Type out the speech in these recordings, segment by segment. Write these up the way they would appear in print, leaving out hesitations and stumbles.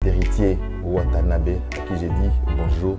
d'héritier Watanabe, à qui j'ai dit bonjour.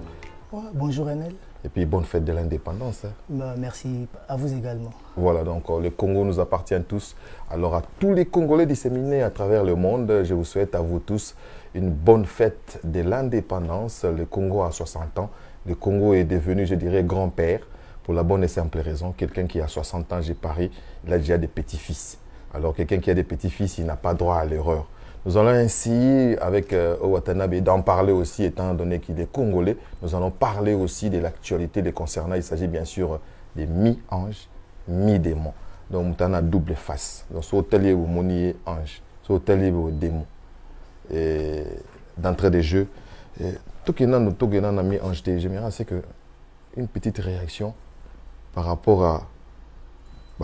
Ouais, bonjour Enel. Et puis bonne fête de l'indépendance. Merci à vous également. Voilà, donc le Congo nous appartient tous. Alors à tous les Congolais disséminés à travers le monde, je vous souhaite à vous tous une bonne fête de l'indépendance. Le Congo a 60 ans. Le Congo est devenu, je dirais, grand-père. Pour la bonne et simple raison, quelqu'un qui a 60 ans, j'ai parié, il a déjà des petits-fils. Alors quelqu'un qui a des petits-fils, il n'a pas droit à l'erreur. Nous allons ainsi, avec Watanabe, d'en parler aussi, étant donné qu'il est congolais. Nous allons parler aussi de l'actualité les concernant. Il s'agit bien sûr des mi-anges, mi-démons. Donc, nous avons double face. Donc, ce hôtelier ou monier ange, ce hôtelier ou démon. Et d'entrée de jeu, tout ce qui est mi-ange, j'aimerais c'est que une petite réaction par rapport à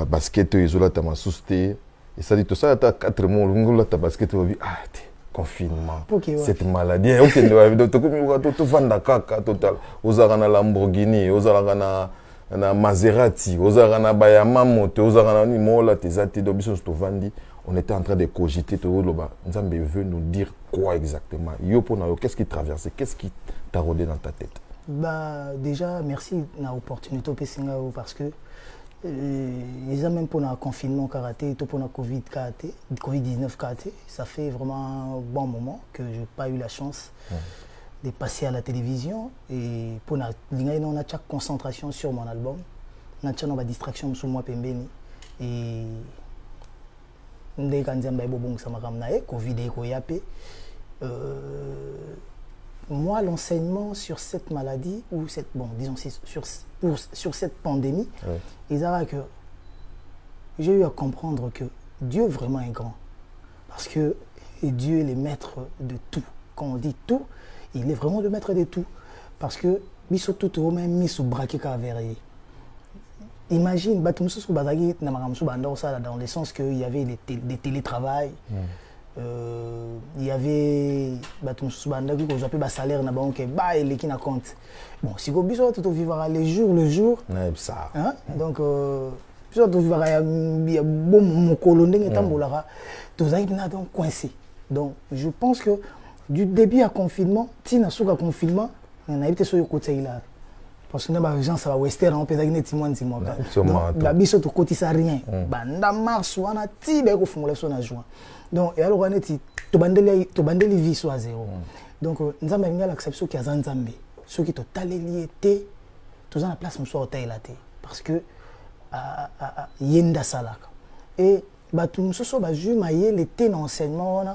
basket, isola, tamasouste. Et ça dit tout ça, tu as 4 mois, tu as basket, confinement, okay, ouais. Cette maladie. Ok, tu vas total. Ozarana Lamborghini, Ozarana Maserati, Ozarana Bayama, Ozarana Mola, Tezati, Dobisos, Tovandi. On était en train de cogiter, Nzambe veut nous dire quoi exactement. Qu'est-ce qui traverse, qu'est-ce qui t'a rôdé dans ta tête? Déjà, merci de l'opportunité parce que les même pour le confinement karaté, pour le Covid-19 karaté, ça fait vraiment un bon moment que je n'ai pas eu la chance de passer à la télévision. Et pour on a chaque concentration sur mon album, on a chaque distraction sur moi pembeni et moi, l'enseignement sur cette maladie, ou cette, bon, disons, sur cette pandémie, que j'ai eu à comprendre que Dieu vraiment est grand. Parce que Dieu est le maître de tout. Quand on dit tout, il est vraiment le maître de tout. Parce que, imagine, dans le sens qu'il y avait des télétravails. Il y avait des salaires qui na compte. Bon, si vous vivre le jour, hein? Donc si vous vivre mon colonie est coincé. Donc je pense que du début à confinement, si on a confinement, on a été sur le côté là. Parce que les gens ça va western on peut dire rien. Mars on a tibé ko fungula so na juin. Donc et alors on est to bandeli vie soit zéro. Donc nous avons l'acception qui a Nzambe. Ceux qui total lié té tous en la place monsieur hôtel là té parce que yenda salaka. Et tout nous so ba ju maye les té enseignement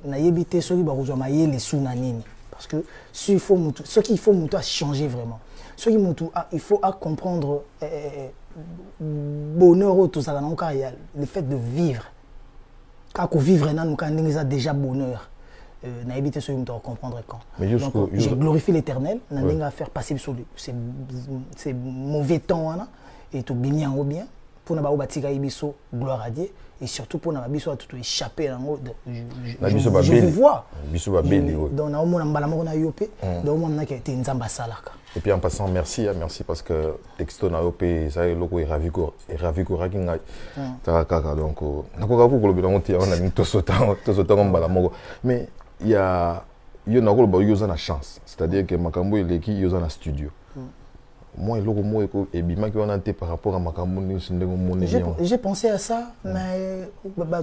na yebité ceux qui ba rejoindre maye les sunanini. Parce que ce qu'il faut changer vraiment. Il faut comprendre bonheur le fait de vivre. Quand on vivre, nous avons déjà bonheur. N'a évité ce que comprendre quand. Je glorifie l'Éternel, n'a pas faire passer ces mauvais temps et tout bien ou bien pour ne pas bâtir gloire à Dieu. Et surtout pour ne pas échapper dans je vous vois. Et puis en passant, merci parce que texto na OP ça est loco et raviko rakinga donc mais il y a na chance, c'est-à-dire que makambo il est qui na studio. Moi, par rapport à j'ai pensé à ça, mais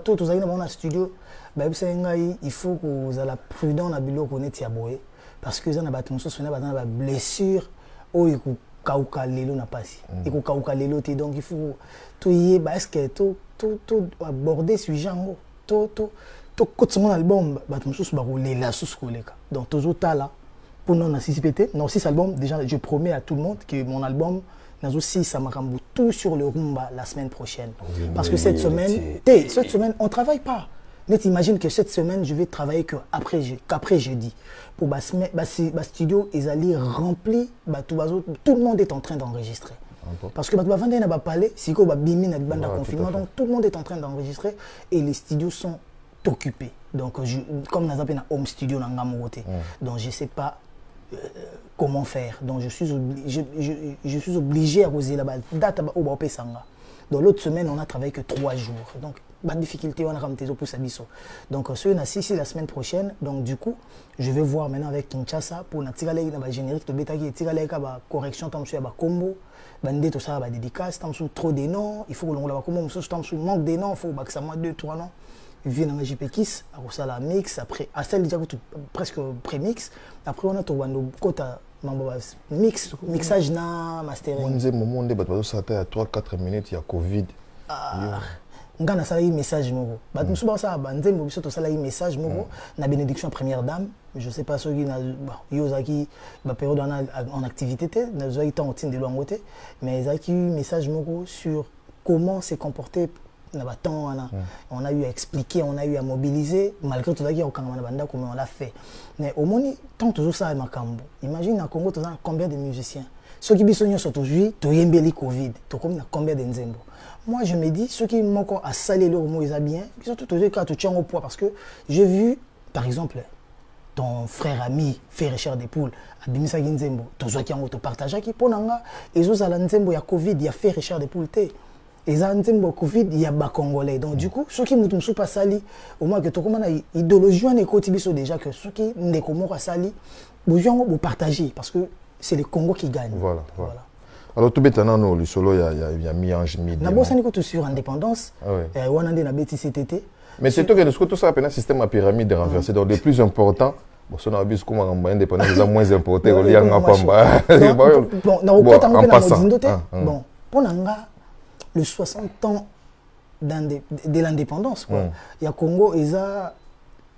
tous les dans le studio, il faut que vous ayez prudent dans le parce que vous avez des blessures ou il donc il faut tout aborder ce genre tout mon album donc toujours là pour non anticiper non si album déjà je promets à tout le monde que mon album n'a aussi ça m'a tout sur le rumba la semaine prochaine parce que cette semaine on travaille pas. Mais t'imagines que cette semaine je vais travailler qu'après jeudi pour studio ils allaient rempli tout le monde est en train d'enregistrer parce que Vendée n'a pas parlé si quoi bimi na banda confinement donc tout le monde est en train d'enregistrer et les studios sont occupés donc comme nous avons un home studio dans Ngamogote donc je sais pas comment faire donc je suis obligé à poser la date au Pesanga Dans l'autre semaine, on n'a travaillé que 3 jours. Donc, pas de difficulté, on a ramené pour Sabiso. Donc, ce qu'on a ici la semaine prochaine. Donc, du coup, je vais voir maintenant avec Kinshasa pour la générique de Betaki et la correction, tant que combo. Bandé tout ça, dédicace, tant que trop des noms. Il faut que l'on comment tant que manque des noms, il faut que ça moins 2-3 noms. Il vient dans la JPKIS, après ça la mix, après, à celle déjà presque pré-mix. Après, on a tout le mixage na mastering. On disait moment où ça à 3-4 minutes, il y a Covid. On a un message moro. Bah nous sommes ça, banze mo biso to sala message moro na bénédiction première dame. Je sais pas ceux qui na yozaki ba période en activité té, na zo ita ontine de loangote, mais zaki message moro sur comment se comporter na ba temps on a eu à expliquer, on a eu à mobiliser malgré tout ça qui au Kangama banda comme on l'a fait. Mais au moni tant toujours ça makambo. Imagine na Congo toza combien de musiciens. Ceux qui biso nyonso aujourd'hui to yembeli Covid, to comme na combien de nzembo. Moi, je me dis, ceux qui m'ont à saler leur mot, ils ont bien, ils sont tout aux cas, tout tient au poids. Parce que j'ai vu, par exemple, ton frère ami, frère cher des poules, Abimisa Ginzembo, ton zoaki en auto partage, qui pour nanga, et aux Alanzembo, il y a Covid, il y a frère cher des poules, et Zanzembo, Covid, il y a bas Congolais. Donc, du coup, ceux qui m'ont pas sali, au moins que tu as idéologie, on est côté déjà, que ceux qui n'ont pas sali, vous partagez, parce que c'est le Congo qui gagne. Voilà. Alors, tout maintenant, le solo, il y a mi-ange, mi-démon. Nous avons sur indépendance. On a des CTT. Mais c'est toi qui as tout ça, un système à pyramide renversé. Donc, le plus important, si on a vu comment on indépendance, c'est moins important. En passant. Bon, pour le 60 ans de l'indépendance, il y a Congo, il y a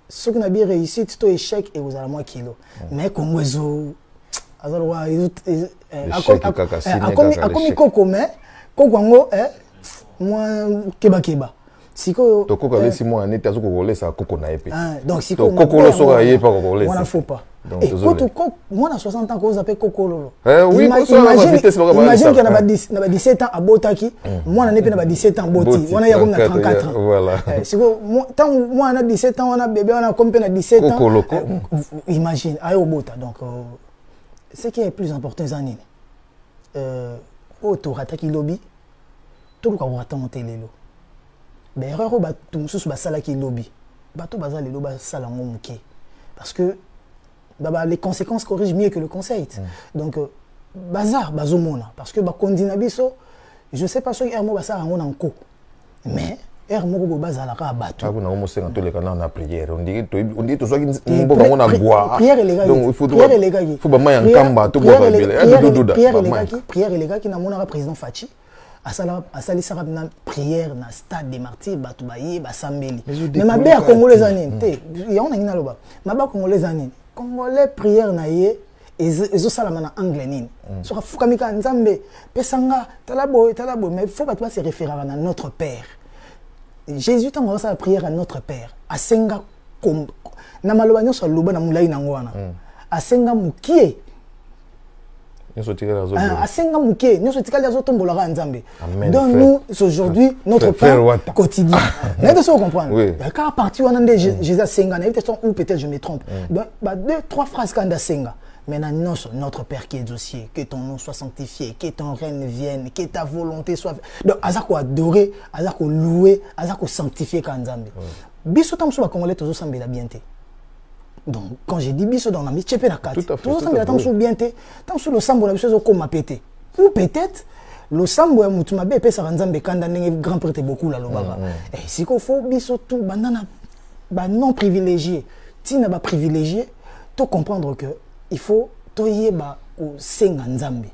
ceux qui ont bien réussi, c'est un échec et vous avez moins kilo. Mais Congo, akomi koko me koko ngo moi keba siko to koko lesi moi neti azo koko lesa koko na épée donc siko koko lo so aye pas koko lesa on faut pas et koko moi na 60 ans ko zape koko lolo oui imagine que na ba 17 ans abotaki moi na nepe na ba 17 ans boti on a ya comme na 34 ans voilà siko tant moi na 17 ans on a bébé on a comme na 17 ans imagine ayo bota donc ce qui est plus important, c'est que tu as un lobby, tu as un lobby. Mais erreur, tu as un lobby. Parce que les conséquences corrigent mieux que le conseil. Donc, bazar, bazomona. Parce que je ne sais pas si il y a un co. Mais er moko bazala ka bato ah kuna omosenga to le kana na prière on dit to soki mboka ngona ngwa donc il faut ba maya nkamba to boka bele prière les gars qui na mona président Fachi asali sara na prière na stade des martyrs bato baye basambeli mais ma be congolais anine te ya on ngina loba ma ba congolais anine congolais prière na ye ezosalama na anglais nini soka fukamika nzambe pesanga talabo mais faut pas se référer à notre père. Jésus t'a commencé à prière à notre Père. À Senga comme na malobanya sur loba na mulai nangwana. À Senga mukie. À Senga mukie, nous sommes tika les autres tombola nzambe. Donc nous aujourd'hui notre pain quotidien. Mais de ça comprendre. Il y a qu'à partir on a Jésus Senga, ou peut-être je me trompe. Donc 2-3 phrases quand Senga. Maintenant, notre Père qui est aux cieux, que ton nom soit sanctifié, que ton règne vienne, que ta volonté soit faite. Donc, azako adorer, azako louer, azako sanctifier Kanzambe. Biso tam so ba congolais tozo sambela bienté. Donc, quand j'ai dit biso dans la mi tchepe na kati, tozo sambela tam so bienté, tam so le sambo na biso zo koma pété. Ou peut-être le sambo ya mutu mabe pe sa Nzambe kanda ndenge grand prêtre beaucoup la lobaba. Et si ko fo biso tout banana ba non privilégié, tina ba privilégié, to comprendre que il faut toyer ba au senga nzambe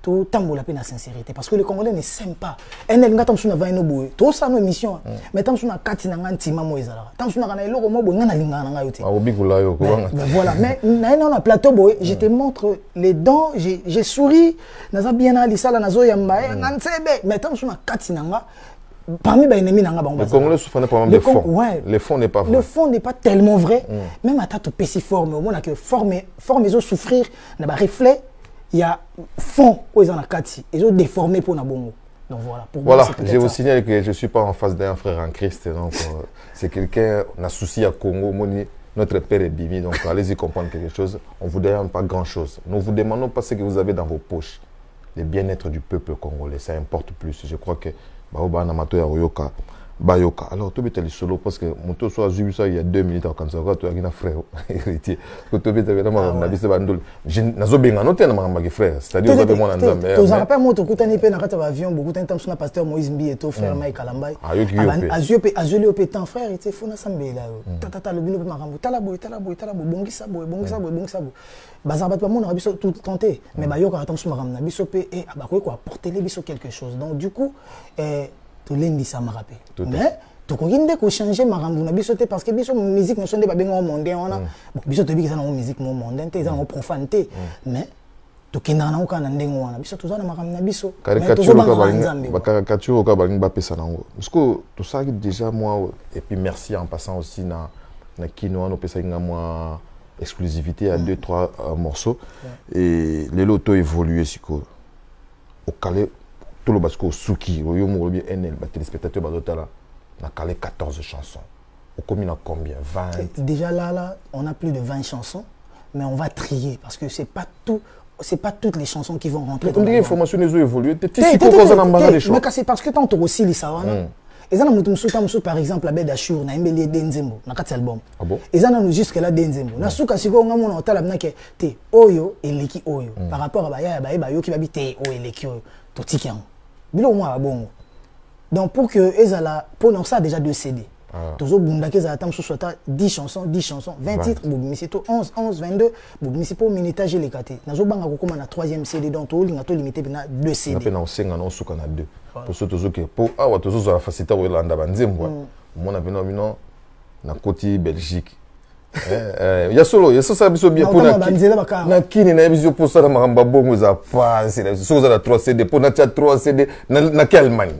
to tambola pe na sincérité parce que le Congolais ne s'aime pas enel ngata msuna va ino boye to sa no mission mais tant msuna kati na ngantima mo ezala tant msuna kana eloko mo boye ngana lingana nga yote obikula yo ko voilà mais na plateau boye je te montre les dents j'ai souri naza bien ali sala nazo yamba ngansebe mais tant msuna kati na nga parmi les ennemis, le Congolais souffre pas vraiment de fond. Le fond n'est pas vrai. Le fond n'est pas tellement vrai. Même à ta PC forme, au moins que forme ils ont souffrir, n'a pas reflet. Il y a fond où ils ont la kati, ils ont déformé pour na bongo. Donc voilà. Voilà. Je vous signale que je suis pas en face d'un frère en Christ. Donc c'est quelqu'un n'a souci à Congo, notre père est bimi. Donc allez-y comprendre quelque chose. On vous demande pas grand chose. Nous vous demandons pas ce que vous avez dans vos poches. Le bien-être du peuple congolais, ça importe plus. Je crois que ba na mato ya royoka bayoka. Alors, tu peux solo parce que mon tour soit il y a 2 minutes quand ça va, tu as un frère héritier. Que tu peux te dire, na bise bandol. Je nazo benga noté na mama frère. C'est-à-dire que moi na nzambe. Tu as pas moi to kutani pe na kata avion, beaucoup de temps sur pasteur Moïse Mbieto frère Mike Kalambay. Azio pe tant frère, il faut na sambe là. Tata le bino pe makambo. Talabo bongisa boy. Bazarbat pas mon biso tout tenté, mais bayoka attend sur makambo na biso pe et abakoy ko apporter les biso quelque chose. Donc du coup to lendi ça m'a rappelé. Mais to ko nginde ko changer makambo na biso te parce que biso musique no sonde ba benga mondain on a biso to bi ça na musique mo mondain te ça na profanité mais to kenda na ka na ndengo wana biso to za na makambo na biso caricature ka ba pesa nango parce que tout ça déjà moi et puis merci en passant aussi na kino no pesa nga moi exclusivité à 2-3 morceaux et les lotos évoluer siko au calé tout le basco Suki, le bien NL, les téléspectateurs Badotala, on a calé 14 chansons. Au combien on a combien 20. Déjà là, on a plus de 20 chansons, mais on va trier parce que c'est pas toutes les chansons qui vont rentrer. On dit l'information les a évolué. Mais c'est parce que tant que aussi les sawana. Et ça, nous par exemple, la bête d'Achur, na imbeli Denzembo, na 4 albums. Ah bon? Et ça, nous jusque là Denzembo. Na souka siko on a mon hôtel abna ke te oyo et leki oyo. Par rapport à baya yo qui va biter oyo et leki oyo. To tikian. Bilo moi bon. Donc pour que ezala pour ça déjà 2 CD. Toujours bunda que ça attend sur 10 chansons, 20 titres, bobimisi to 11, 22, bobimisi pour minutage les katé. Nazo banga ko comme na 3e CD donc to linga to limité na 2 CD. Na pe na osenga na suka na 2. Pour ce toujours que pour awa toujours la facilité au landa banzembo. Mon avino mino na côté Belgique. Ya solo ça biso bien pour na kini na biso pour ça na maramba bongo za pas c'est so za 3 CD pour na 3 CD na quelle Allemagne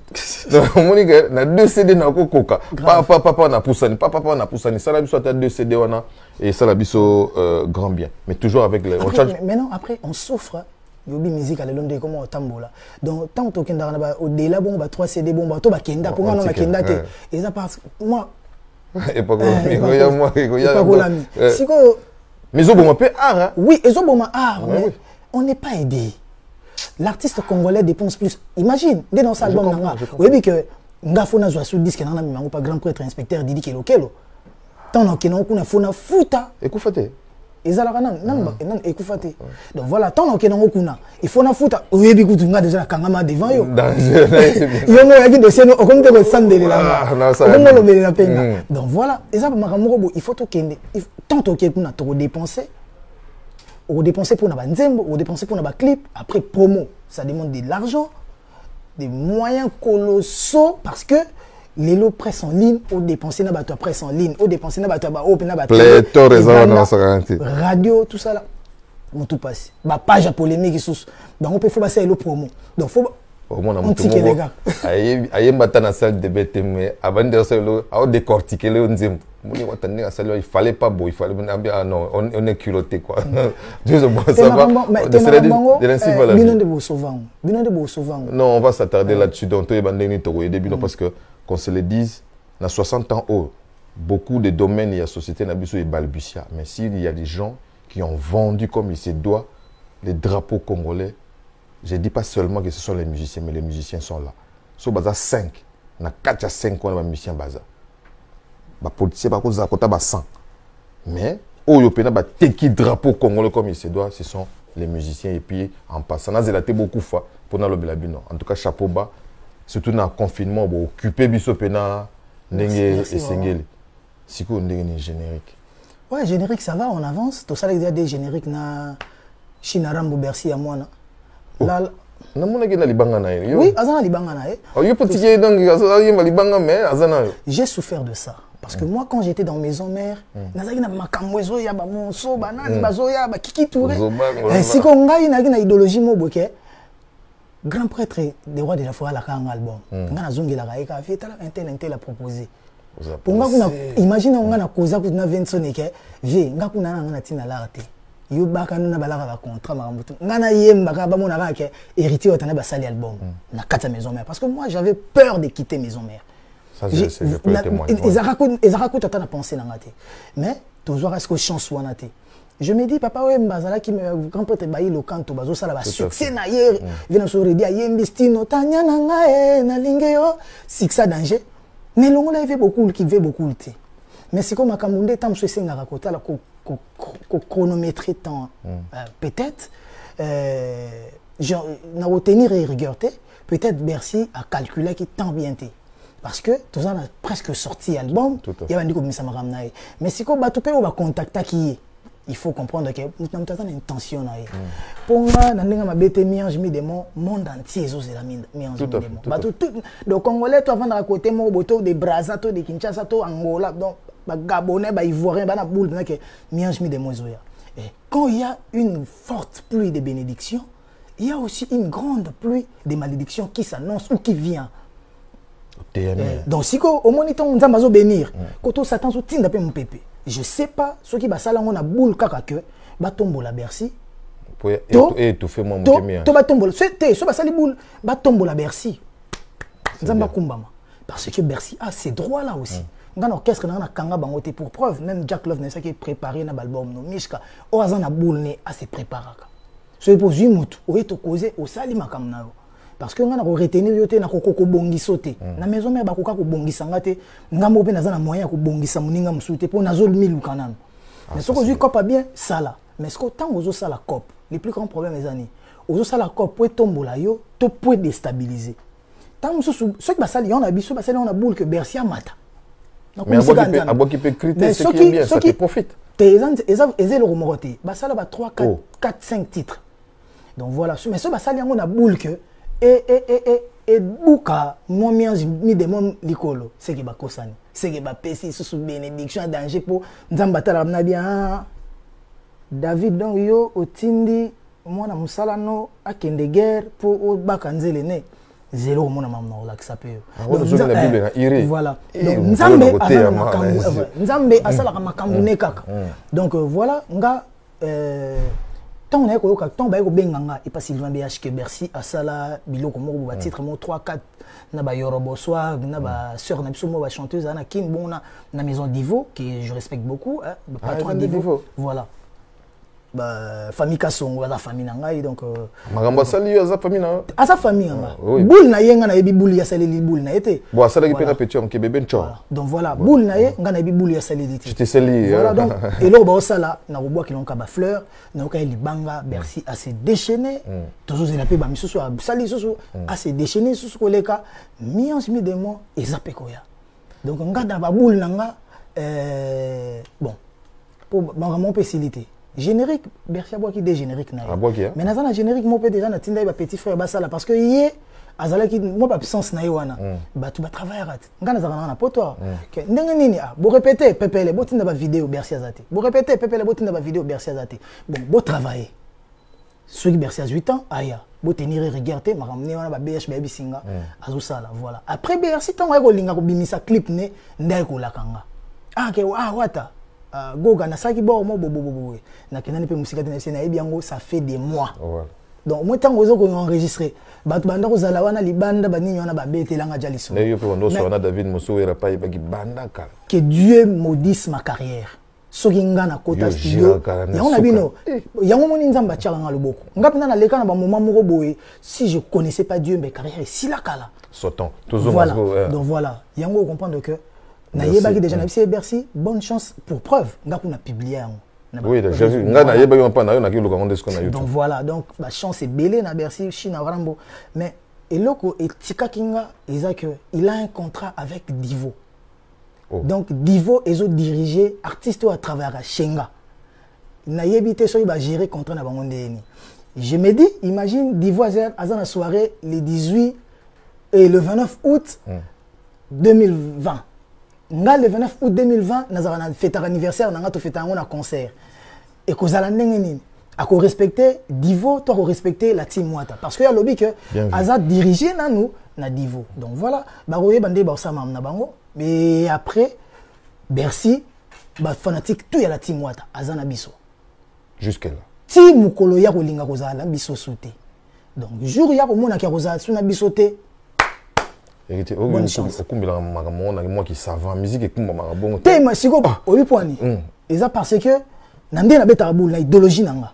donc monique na 2 CD na kokoka papa na poussani papa na poussani ça la biso ta 2 CD wana et ça la biso grand bien mais toujours avec les mais non après on souffre yobi musique à l'onde comme au tambola donc tant to kenda na au delà bon ba 3 CD bon ba to ba kenda pour moi na kenda te et ça parce moi et pas moi mais au bon peu art oui et au bon art mais on n'est pas aidé l'artiste congolais dépense plus imagine dès dans cet album nanga oui que ngafona zo sur disque nana mimango pas grand prêtre inspecteur Didi Kelokelo tant na kena kuna fona futa ekufate ezalaka nan ekufate donc voilà tant na kena kuna il faut na futa oyebi kutunga déjà kangama devant yo yo no yaki dossier no okomte ko sandele la okomte lo bele la penga donc voilà ezaba makamoko il faut to kende tant to kuna to dépenser on dépenser pour na banzembo on dépenser pour na ba clip après promo ça demande de l'argent des moyens colossaux parce que les lots presse en ligne, ou dépenser na bateau presse en ligne, ou dépenser na bateau open na bateau. Radio, tout ça là. On tout passe. Ba page à polémique sous. Donc on peut faire passer le promo. Donc faut on ticket les gars. Aïe mbata na salle de bête mais avant de ça on décortiquer le onzem. Moni watandi à salle il fallait pas beau, il fallait ah non, on est culotté quoi. Juste bon ça va. Binon de beau souvent. Non, on va s'attarder là-dessus donc to bandeni to aider bino parce que qu'on se le dise, dans 60 ans, beaucoup de domaines et de sociétés n'abisso et balbutia. Mais s'il y a des gens qui ont vendu comme il se doit les drapeaux congolais, je ne dis pas seulement que ce sont les musiciens, mais les musiciens sont là. Sur Baza 5, on a 4 à 5 ans de musiciens Baza. Les politiciens, par contre, ils ont 100. Mais, au Yopena, les drapeaux congolais comme il se doit, ce sont les musiciens. Et puis, en passant, on a beaucoup de fois pour nous le En tout cas, chapeau bas. Surtout dans le confinement, on occuper biso pena ndenge et sengeli. Siko ndenge générique. Ouais, générique ça va, on avance. Tout ça il y a des génériques na Chinarambo Bercy à moi là. Na mona ke na libanga na yo. Oui, azana libanga na. Oh yo petit donc azana libanga mais azana. J'ai souffert de ça parce que moi quand j'étais dans maison mère, nazaki na makamwezo ya ba monso banani bazoya ba kiki touré. Siko ngai na idéologie mo boké. Grand prêtre des rois de la forêt a un album. Ngana zongi la raïka fait intel a proposé. Pour moi imagine on a cause que na Vincent eke, vie ngaku na ngana tina la raté. Yo baka na balaka ba contrat marambutu. Ngana yemba ka ba mona ka héritier otana ba sali album na kata maison mère parce que moi j'avais peur de quitter maison mère. Ça je peux témoigner. Ezaraku tata na penser na ngate. Mais toujours est-ce que chance wana té. Je me dis, papa, ouais, Mbazala qui me grand-père bailli le canto, bazo ça là, succès na hier, vient sur le dia, yembistino, tanya nanga, na lingeo, sixa danger. Mais l'on a vu beaucoup qui veut beaucoup le thé. Mais c'est comme à Kamundé, tant que je sais n'a raconté la chronométrer temps, peut-être, n'a retenir et regarder, peut-être Bercy a calculé qui tant bien été. Parce que tout ça a presque sorti album, il y a un dit comme ça m'a ramené. Mais c'est comme Batopé on va contacter qui il faut comprendre que nous avons une intention. Pour moi, dans le bête miange mi démon, monde entier est la miange mi démon. Donc Congolais, tu avant de raconter mon boto de Brazzaville, de Kinshasa, de Angola, donc Gabonais, Ivoirien, na boule, que miange mi démon zoya. Et quand il y a une forte pluie de bénédictions, il y a aussi une grande pluie de malédictions qui s'annonce ou qui vient. Donc si au moniteur on va bénir, quand on s'attend sur Tinda mon pépé. Je sais pas ce qui va ça là on a boule kaka que ba tombo la Bercy. Et tu fais mon mouké. To ba tombo c'est so ba sali boule ba tombo la Bercy. Nzamba kumbama parce que Bercy a ses droits là aussi. Dans l'orchestre na kanga bangote pour preuve même Jack Love n'est ça qui est préparé na album no Mishka o azana boule ne a se préparaka. So pour mutu o eto causer au sali makamna. Parce que on a retenir yote na kokoko bongiso te na maison mère ba koka ko bongisa ngate ngambo pe naza na moyen ko bongisa muninga msute po nazol milu kanana mais ce que je cop bien ça là mais ce que tant ozo ça la cop les plus grands problèmes les années ozo ça la cop pour tombola yo to pour déstabiliser tant ce que ba sali on a biso ba sali on a boule que Bercy mata mais à bois qui peut critiquer ce qui est bien ça qui profite tes le remoroté ba sala ba 3 4 5 titres donc voilà mais ce ba sali on a boule que et bouka moi mi demande likolo c'est que ba kosani c'est que ba pesi sous bénédiction danger pour nzambata la na bien David donc yo otindi mwana musala no akende guerre pour bakanzele ne zéro mona mamna ola que ça peut voilà donc nzambe asala makambu ne kaka donc voilà nga tant on a eu tant ba benganga et pas Sylvain BH que Bercy à sala biloko moko ba titre mo 3 4 na ba yorobo soir na ba sœur na biso mo ba chanteuse ana kin bon na maison Divo que je respecte beaucoup hein patron Divo voilà bah famille Kasongo la famille nangai donc magamba sali ya za famille na à sa famille boule na yenga na yebi boule ya sali boule na été bon sala ki pena petit homme ke bébé ncho donc voilà boule na ye nga na yebi boule ya sali dit je te sali voilà donc et là ba sala na ko bois ki lonka ba fleur na ko libanga Bercy a se déchaîné toujours il a pe ba misusu sali susu a se déchaîné susu ko leka miange mi démon et zape koya donc nga da ba boule na nga bon pour mon facilité générique Bercy aboki des génériques na mais na zana générique mo pe déjà na tinda ba petit frère basala parce que yé azala ki mo ba puissance na wana ba tu ba travailler rat ngana zana na poto que ndenge nini bo répéter pepele bo tinda ba vidéo Bercy azate bo répéter pepele bo tinda ba vidéo Bercy azate bon bo travailler ceux qui Bercy a 8 ans aya bo tenir et regarder ma ramener wana ba BH ba bisinga azo sala voilà après Bercy tango ko linga ko bimisa clip ne ndai ko lakanga ke wata Goga na saki bo mo bobo na kenani pe musika tena sena ebiango ça fait des mois donc moi tant ozo ko enregistrer batu banda ko zala wana libanda banini wana ba betelanga jaliso yo pe ndo so na David Mosowera pa ba banda kala que Dieu maudisse ma carrière soki nga na kota studio ya on a bino ya ngo moni nzamba tchaka nga loboko ngapi na leka na ba moment moko boye si je connaissais pas Dieu mes carrière si la kala sautant toujours voilà donc voilà yango comprendre que na yeba ki déjà na bisi Bercy bonne chance pour preuve nga kuna publier oui j'ai vu nga na yeba yo pa na yo na ki luka ngonde skona YouTube donc voilà donc la chance est belé na Bercy China Rambo mais eloko etika kinga eza que il a un contrat avec Divo donc Divo ezo diriger artiste à travers Shenga na yebité so ba gérer contrat na bango ndeni je me dis imagine Divo azana soirée le 18 et le 29 août 2020 nga le 29 août 2020 nazara na fête anniversaire na nga to fête un concert et kozala ndenge nini ako respecter Divo to ko respecter la team Mwata parce que ya lobby que aza diriger na nous na Divo donc voilà ba roye bande ba osama na bango mais après Bercy ba fanatique tout ya la team Mwata aza na biso jusque là ti mukolo ya kolinga kozala biso soute donc jour ya ko mona ki kozala suna biso te bonne chance okumbela makamona moi qui savant musique ekumba makabongo te masiko oyi poani eza parce que Nandé na beta boule na idéologie nanga.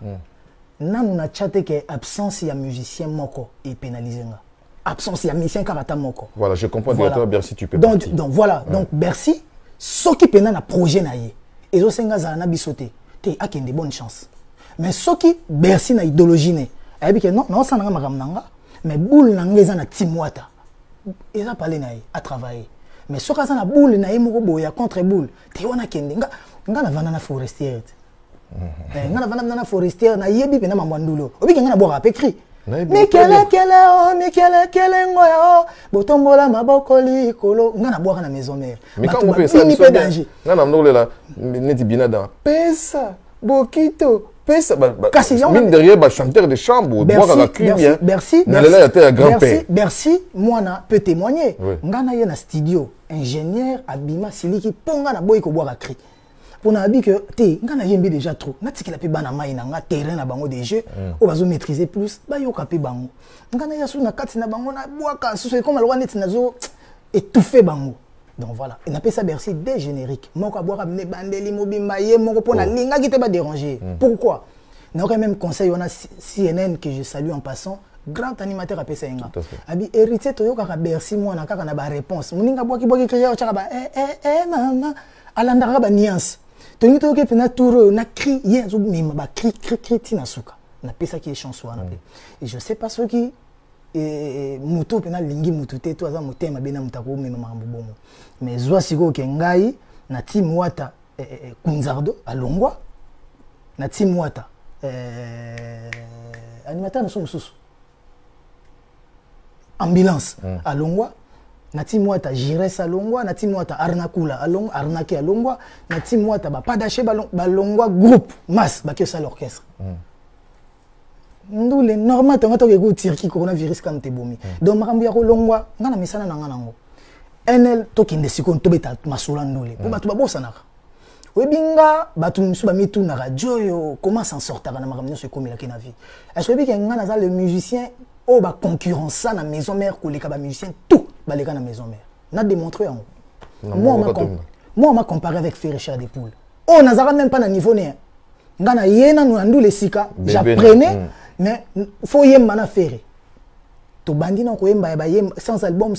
Nanu na chatte que absence ya musicien moko et pénalisé nga. Absence ya musicien karata moko. Voilà, je comprends directement Bercy tu peux donc voilà, donc Bercy ceux qui pena na projet na ye. Et zo senga za na bisoté. Té akende bonne chance. Mais ceux qui Bercy na idéologie né. Abi que non, non ça nanga makam nanga, mais boule nanga za na timwata. Et ça parler na ye à travailler. Mais ceux qui na boule na ye moko boya contre boule. Té wana kende nga na vana na forestière. Nga na vana na forestière na yebi pena mamwandulo. Obi nga na boka pekri. Mais quel ngoya botombola maboko likolo nga na boka na maison mère. Mais quand on fait ça, nga na ndole la neti binada. Pesa bokito pesa mine derrière ba chanteur de chambre boka la cuire. Bercy. Bercy moi na peut témoigner. Nga na ye na studio ingénieur abima siliki ponga na boy ko boka cri. Pour na bi que té nga na yembi déjà trop na tikila pe bana mai na nga terrain na bango des jeux o bazo maîtriser plus ba yo kapé bango nga na yasu na kati na bango na boaka so comme alwa net na zo étouffer bango. Donc voilà, on appelle ça Bercy des génériques moko boaka ne bandeli mobimba ye moko pona linga ki te ba déranger. Pourquoi na aucun même conseil on a CNN que je salue en passant, grand animateur à PCNga. Abi héritier to yo kaka Bercy moi na kaka na ba réponse muninga boaki crier chaka ba maman alandaka ba nuance. Tony toke pena tour na cri yezo mima ba cri tina suka na pesa qui est chanson na pe et je sais pas ce qui muto pena lingi mutu te to aza motema bena mutako mema mambo bomo mais zwa siko ke ngai na team wata Kunzardo alongwa na team wata animateur na somususu ambulance alongwa na team wata Jires alongwa na team wata Arnakula alongwa Arnake alongwa na team wata ba Padache balongwa groupe masse ba que ça l'orchestre ndule normal to ngato ke ku tirki coronavirus kan te bomi donc makambo ya kolongwa ngana misana na ngana ngo NL to kinde siko to beta masula ndule po batu babosa naka webinga batu musu ba mitu na radio yo comment s'en sortir na makambo so komela ke na vie est-ce que bi ngana za le musicien o ba concurrence na maison mère ko les ka ba musicien tout ba les ka na maison mère n'a démontré en moi on m'a comparé avec Ferrecha des Poules on nazara même pas na niveau né ngana yena no ndule sika j'apprenais mais faut yemba na ferre to bandi na ko yemba ba yem sans album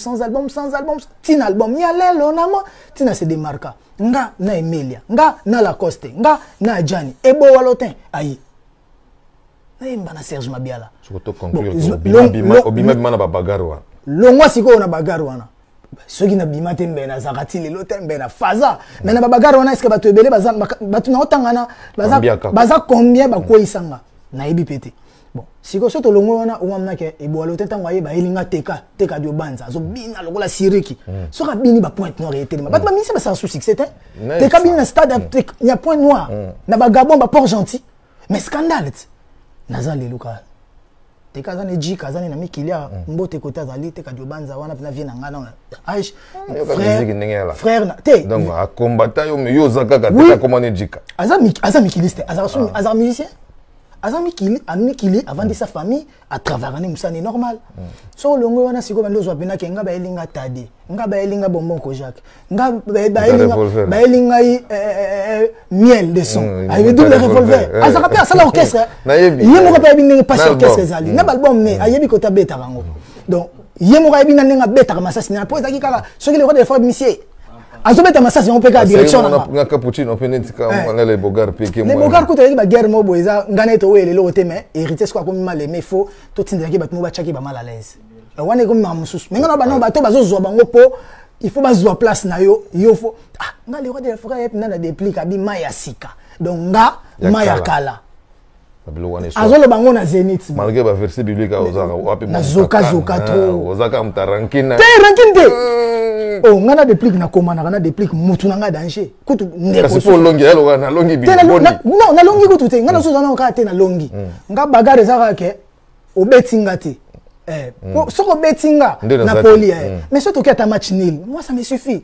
tin album ya lelo na mo tina se démarka nga na Emilia nga na Lacoste nga na Jani ebo walotin ayi na yemba na Serge Mabiala surtout conclure obima bima na bagarwa longwa siko na bagarwa na soki na bima tembe na zakati lelo tembe na faza mais na bagarwa na est-ce que batu ebele batu na otangana baza combien ba ko isanga na yebi pété. Bon, si vous êtes au long on a que et bon le temps voyez ba elinga teka dio banza zo bina lokola siriki so ka bini ba point noir et tellement ba ba misi ba sans souci c'était teka bina na stade il y a point noir na ba Gabon ba port gentil mais scandale naza le loka teka za ne ji kaza na mikilia mbote kota za li teka dio banza wana na vie na ngana aish frère na te donc a combattant yo zaka ka teka comment ne jika aza mikiliste aza musicien Azami kili avant de sa famille à travers un musane normal. So longo wana siko bando zo bina kenga ba elinga tadi. Nga ba elinga bonbon ko Jacques. Nga ba elinga miel de son. Avec double revolver. Azaka pe asala orchestre. Yemo ka pe bina pas orchestre zali. Na album ne ayebi ko tabeta rango. Donc yemo ka bina nga beta ka masasi na po ezaki kaka soki le roi de fois monsieur. Azobeta masasi on peut ka direction na nga cappuccino penetika on les bogar piqué les bogar ko to ba guerre mo boeza ngane to wele lo te mais héritier quoi comme mal mais faut to tindaki bat mo ba chaki ba mal à l'aise wane ko mamususu mais ngana ba no ba to bazo zo bango po il faut bazo place na yo faut nga le roi de frère na na déplique abi maya sika donc nga maya kala azolo bango na Zénith malgré ba verset biblique ozaka wapi na zoka trop ozaka mtarankina te rankinte oh ngana déplique na komana ngana déplique mutu nanga danger kutu ndeko kasi po longi elo na longi bi non na longi kutu te ngana so zana ka te na longi nga bagare zaka ke obetinga te soko betinga na poli mais surtout que ta match nul moi ça me suffit.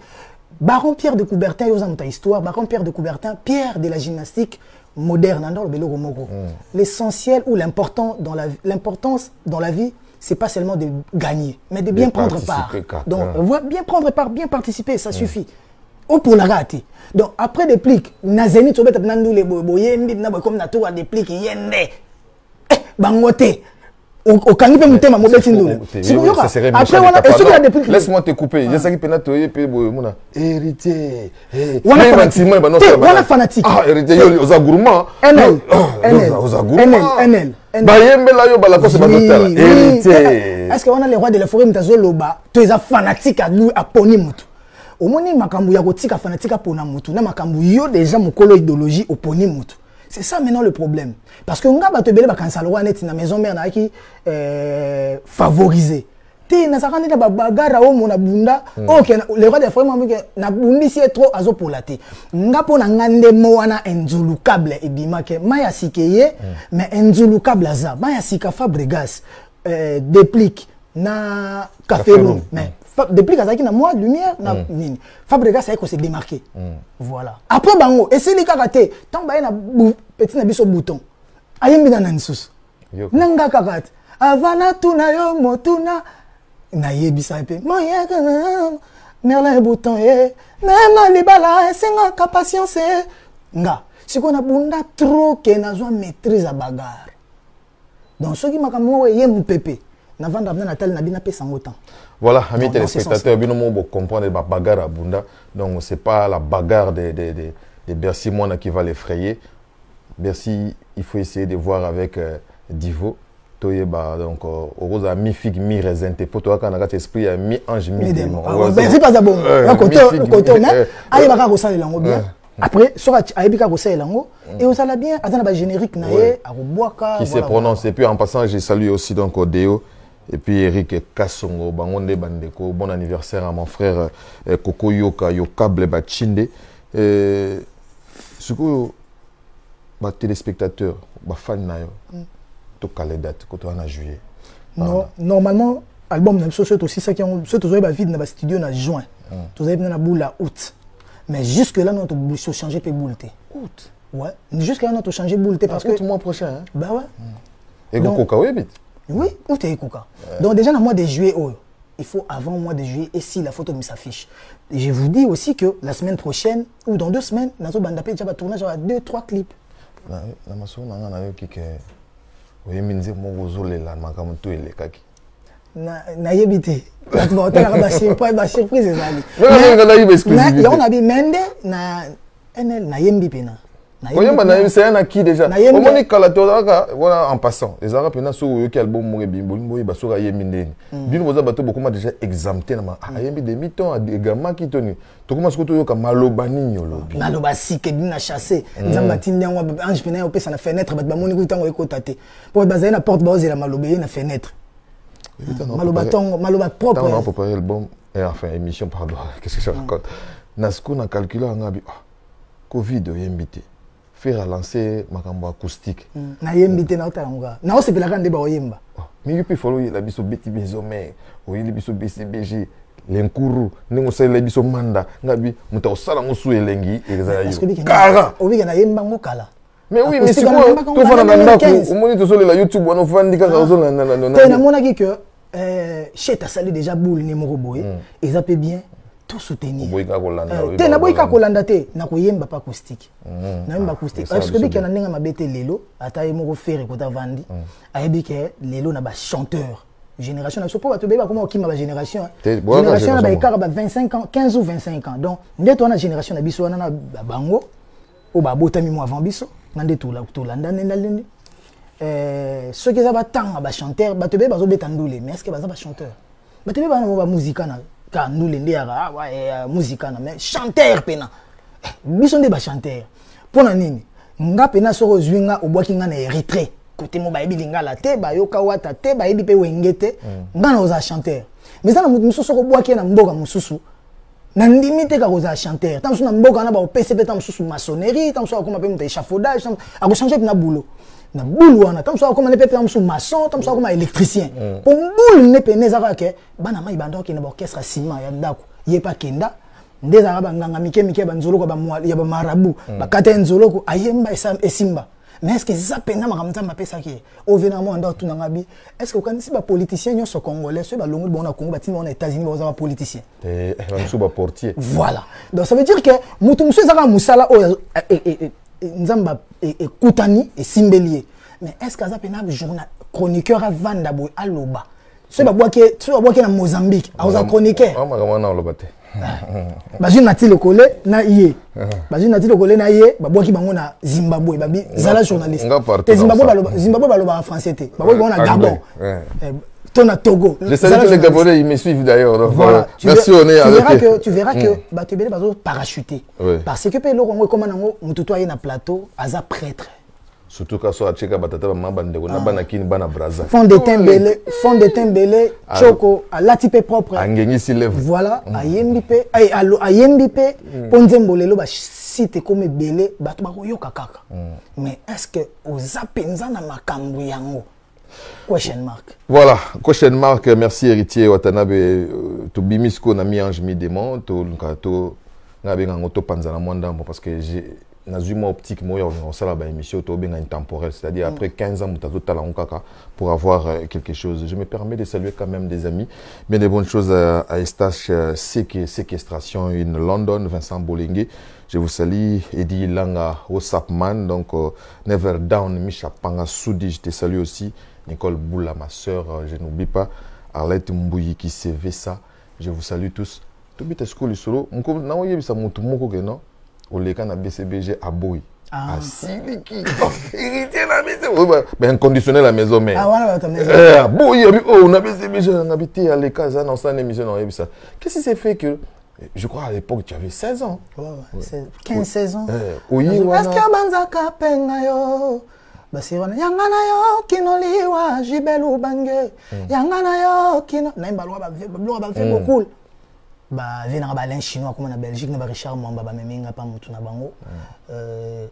Baron Pierre de Coubertin yoza muta histoire Baron Pierre de Coubertin Pierre de la gymnastique moderne dans le belo moko l'essentiel ou l'importance dans la vie c'est pas seulement de gagner, mais de bien prendre part. Donc, bien prendre part, bien participer, ça suffit. au pour la rater. Donc après des pliques, nazeni tu bête nan les boyembi na comme na tour des pliques yende. Bangote. Au kangi pe mutema mo beti ndule. Après voilà, et ce qu'il y a des pliques. Laisse-moi te couper. Je sais que pena toye pe boyemuna. Héritier. Voilà fanatique. Ah héritier yo oza gourmand. NL. Oza gourmand. NL. Bayembe la yo bala ko se ba docteur. Héritier. Est-ce qu'on a les rois de la forêt mtazoloba, tu es fanatique à nous à poni mutu. Au moni makambu ya kotika fanatique à pona mutu, na makambu yo déjà mukolo idéologie au poni mutu. C'est ça maintenant le problème. Parce que nga ba te belé ba kansalo wana ti na maison mère na ki favoriser. Té na sakane ba bagara o mona bunda, OK les rois de la forêt mambe na bundi si trop azo polate. Nga pona ngande mo wana enzulukable e bimake maya sikeye, mais enzulukable za, maya sika Fabregas. Déplique na café room mais déplique azaki na moi lumière na nini Fabregas ça se démarquer voilà après bango et c'est les kakaté tant ba na petit na biso bouton ayembi na nsus nanga kakate avana tuna yo motuna na yebisa pe moya merlin bouton même na libala senga ka patience nga siko na bunda trop que na zo maîtrise à bagarre. Donc, ceux qui m'ont dit Pépé, voilà, amis téléspectateurs, bien nous comprendre la bagarre à Bunda. Donc, ce n'est pas la bagarre de Bercy Moana qui va l'effrayer. Bercy, il faut essayer de voir avec Divo. Donc, au a mi-figue, mi-raisin. Pour toi, quand on a esprit, mi-ange, mi-démon. C'est pas ça bon. Après, sur Aïbika Rossa et Lango, et on a bien, à la générique, qui se prononce. Et puis en passant, j'ai salué aussi donc Odeo, et puis Eric Kassongo, Bangonde Bandeko, bon anniversaire à mon frère Koko Yoka, Yokable Bachinde. Ce que les téléspectateurs, les fans, tout les dates, quand on a juillet. Normalement, l'album, c'est aussi ça qui ont vide dans le studio en juin. Vous avez une boule à août. Mais jusque-là, nous avons changé de boule. Août. Ouais. Jusque-là, nous avons changé de boule. Parce que le mois prochain. Hein? Bah ouais. Et donc, Coca, oui, vite. Oui, août et Coca. Donc, déjà, dans le mois de juillet, il faut avant le mois de juillet, et si la photo me s'affiche. Je vous dis aussi que la semaine prochaine, ou dans 2 semaines, nous allons faire un tournage à 2-3 clips. Na yebite tu vas ba surprise ezali mais on a dit mende na NL na yembi pena oyemba na c'est na qui déjà au moni kala to voilà en passant les arabes pena so yo ki album mo bimbo ba so yembi ndeni bino boza bato beaucoup déjà exempté na yembi de miton également qui tenu to comment ce que to yo ka maloba nini lobi maloba sike dina chasser nzamba tindiango ange pena yo pesa na fenêtre ba moni ko tango ekotate pour baza na porte baoze la maloba na fenêtre. Maloba propre. On a préparé l'album, et enfin, émission, pardon, qu'est-ce que je raconte? Nasco a calculé, on a dit, Covid, invité. Faire lancer ma cambo acoustique. Na invité na otalanga. Na ose pela kande ba oyemba. Mais il peut follow la biso beti bizomé, oui le biso BCBG, l'enkuru, nengo sele le biso manda, ngabi muta osala ngosu elengi ezala. Kara. Obi na yemba ngokala. Mais oui, mais c'est quoi? Tout va dans le au moins tu sur la YouTube, on va dire que na mona que chez ta salut déjà boule numéro boy, ils appellent bien tout soutenir. Te na boyka kolanda te na koyemba pa acoustique. Na yemba acoustique. Parce que biki na ninga mabete lelo, ata yemo faire ko ta vandi. Ayebi ke lelo na ba chanteur. Génération na sopo ba to beba comment okima ba génération. Génération na ba ekara ba 25 ans, 15 ou 25 ans. Donc ndeto na génération na biso na bango o ba botami mo avant biso. Tout ceux qui ont tant de chanteurs, mais est-ce que les chanteurs? Musique, mais chanteur pena. Ils sont des chanteurs. Pour nini, nga pena soro zwinga obwakinga na Érythrée. Côté mo ba ebilinga la te ba yoka wata te ba ebi pe wengete, nga na oza chanteur. Mais ça na mususu soro bwaki na mboka mususu. Na limite ka koza chanteur tant na mboka na ba PCP tant sous maçonnerie tant so akoma pe muta échafaudage tant ako changer na boulot wana tant so akoma ne pe tant sous maçon tant so akoma électricien pour boule ne pe nezaka ke bana mai bando ke na orchestre ciment ya ndako ye pa kenda ndeza ba nganga mike ba nzolo ko ba ya ba marabu ba kata nzolo ko ayemba esimba Mais est-ce que ça peine à Maramza m'a ça qui est au vénament en tout n'angabi? Est-ce que quand si les politiciens sont congolais, ceux qui ont bon Congo, bâtiment aux États-Unis, ils sont politiciens. Et un portier. Voilà. Donc ça veut dire que Moutoumsou Zara Moussala et Nzamba et Koutani et Simbelier. Mais est-ce que ça peine à journal chroniqueur à Vandabo à Loba? Ceux qui sont en Mozambique, à aux chroniqueurs. Bazine nati le collé na ié. Bazine nati le collé na ié, ba boki bango na Zimbabwe, babi zala journaliste. Te Zimbabwe baloba en français te. Ba boki bango na Gabon. Ton à Togo. Je sais que les Gabonais ils me suivent d'ailleurs. Voilà. Merci on est avec. Tu verras que ba te bele bazo parachuter. Parce que pe lo kongo comme nango mututo aye na plateau, aza prêtre. Surtout quand soit cheka batata mabande ko na bana kini bana braza. Fond de teint belé, choko à latipe propre. Angengi si lève. Voilà, ayembipe, ayembipe ponzembole lo ba site comme belé bato ba yoka kaka. Mais est-ce que aux apenza na makambu yango? Question mark. Voilà, question mark. Merci héritier Watanabe to bimisko na mi ange mi démon to nkato ngabe ngangoto panzana mwanda parce que j'ai Nazuma optique moi on sala ba émission to benga intemporel, c'est-à-dire après 15 ans mutazo tala kaka pour avoir quelque chose. Je me permets de saluer quand même des amis, bien des bonnes choses à Estache séquestration in London, Vincent Bolingue. Je vous salue Eddie Langa Osapman, donc Never Down Misha Panga Soudi, je te salue aussi Nicole Boula ma sœur, je n'oublie pas Arlette Mbouyi qui CV ça. Je vous salue tous. To bita school solo, mko na oyebi sa mutu moko ke non? Au les na BCBG à Boy. À Siliki. Héritier la maison. Ben inconditionnel la maison mais. Ah voilà ta maison. Boy, on a BCBG on habité à l'école ça dans ça émission on ça. Qu'est-ce qui s'est fait que je crois à l'époque tu avais 16 ans. Ouais, 15-16 ans. Oui, voilà. Est-ce que banzaka penga yo? Basirona yangana yo kinoliwa jibelu bange. Yangana yo kino na imbalwa ba fait beaucoup. Bah venir à chinois comme en Belgique na Richard Mwamba ba meminga pa mutu na bango